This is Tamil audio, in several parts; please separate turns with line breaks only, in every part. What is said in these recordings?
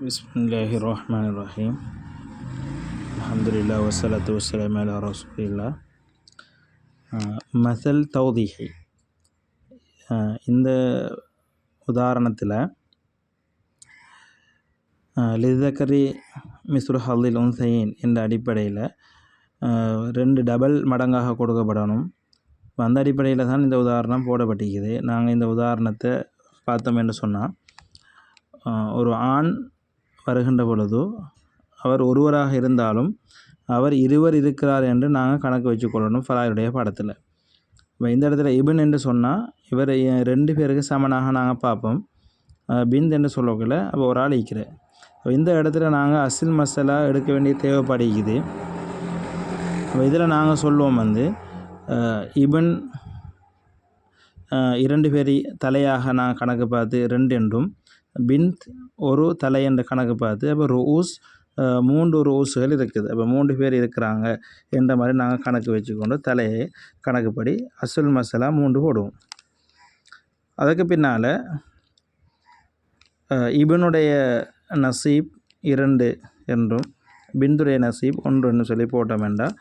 Bismillahirrahmanirrahim. Alhamdulillah wassalatu wassalamu ala rasulillah. மசல் தௌதீஹி, இந்த உதாரணத்தில் லிதக்கரி மிஸ்ரு ஹல்லில் உன்சைன் என்ற அடிப்படையில் ரெண்டு டபுள் மடங்காக கொடுக்கப்படணும். அந்த அடிப்படையில் தான் இந்த உதாரணம் போடப்பட்டிருக்குது. நாங்கள் இந்த உதாரணத்தை பார்த்தோம் என்று சொன்னால், ஒரு ஆண் வருகின்ற பொழுது அவர் ஒருவராக இருந்தாலும் அவர் இருவர் இருக்கிறார் என்று நாங்கள் கணக்கு வச்சுக்கொள்ளணும் ஃபராயுடைய பாடத்தில். இப்போ இந்த இடத்துல இபின் என்று சொன்னால் இவர் ரெண்டு பேருக்கு சமனாக நாங்கள் பார்ப்போம். பிந்த் என்று சொல்லக்குள்ள அப்போ ஒரு ஆள் இருக்கிறார். இந்த இடத்துல நாங்கள் அசில் மசாலா எடுக்க வேண்டிய தேவைப்படுகிறது. அப்போ இதில் நாங்கள் சொல்லுவோம் இபின் இரண்டு பேர் தலையாக நான் கணக்கு பார்த்து ரெண்டு என்றும், பிந்த் ஒரு தலை என்ற கணக்கு பார்த்து, அப்போ ரூஸ் மூன்று ரூஸுகள் இருக்குது. அப்போ மூன்று பேர் இருக்கிறாங்க என்ற மாதிரி நாங்கள் கணக்கு வச்சுக்கொண்டு தலையை கணக்குப்படி அசுல் மசாலா 3 போடுவோம். அதுக்கு பின்னால் இபனுடைய நசீப் 2 என்றும் பிந்துடைய நசீப் 1 என்று சொல்லி போட்டோம் என்றால்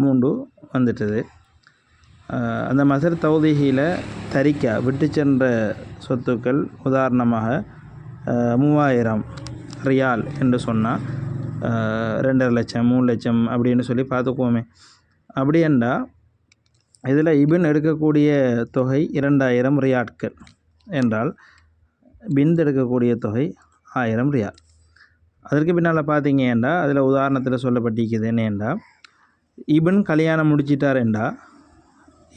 3 வந்துட்டது. அந்த மசர் தௌதீஹியில் தரிக்கா விட்டு சென்ற சொத்துக்கள் உதாரணமாக 3000 ரியால் என்று சொன்னால் 2.5 லட்சம் 3 லட்சம் அப்படின்னு சொல்லி பார்த்துக்குவோமே. அப்படி என்றால் இதில் இபின் எடுக்கக்கூடிய தொகை 2000 ரியாட்கள் என்றால் பிந்த் எடுக்கக்கூடிய தொகை 1000 ரியால். அதற்கு பின்னால் பார்த்தீங்க என்றால் அதில் உதாரணத்தில் சொல்லப்பட்டிருக்குது என்ன என்றால், இபின் கல்யாணம் முடிச்சிட்டார் என்றால்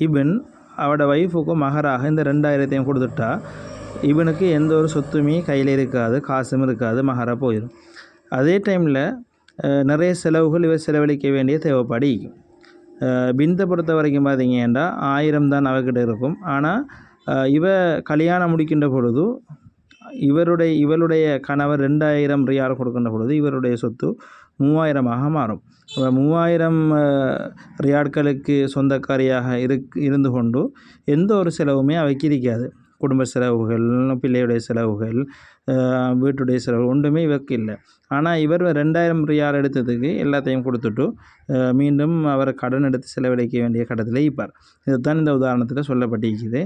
இபின் அவட ஒய்ஃபுக்கு மகராக இந்த 2000ஐயும் கொடுத்துட்டா இவனுக்கு எந்த ஒரு சொத்துமே கையில் இருக்காது, காசும் இருக்காது, மகராக போயிடும். அதே டைமில் நிறைய செலவுகள் இவர் செலவழிக்க வேண்டிய தேவைப்பாடு. பிந்தை பொறுத்த வரைக்கும் பார்த்தீங்கன்னா 1000 தான் அவர்கிட்ட இருக்கும். ஆனால் இவ கல்யாணம் முடிக்கின்ற பொழுது இவருடைய கணவர் 2000 ரியால் கொடுக்கின்ற பொழுது இவருடைய சொத்து 3000ஆக மாறும். 3000 ரியாட்களுக்கு சொந்தக்காரியாக இருந்து கொண்டு எந்த ஒரு செலவுமே அவைக்கு இருக்காது. குடும்ப செலவுகள், பிள்ளையுடைய செலவுகள், வீட்டுடைய செலவு ஒன்றுமே இவருக்கு இல்லை. ஆனால் இவர் 2000 ரியால் எடுத்ததுக்கு எல்லாத்தையும் கொடுத்துட்டு மீண்டும் அவர் கடன் எடுத்து செலவழிக்க வேண்டிய கடத்தில் இருப்பார். இதுதான் இந்த உதாரணத்தில் சொல்லப்பட்டிருக்குது.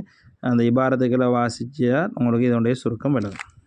அந்த இபாரத்துக்களை வாசித்தால் உங்களுக்கு இதனுடைய சுருக்கம் விளங்கும்.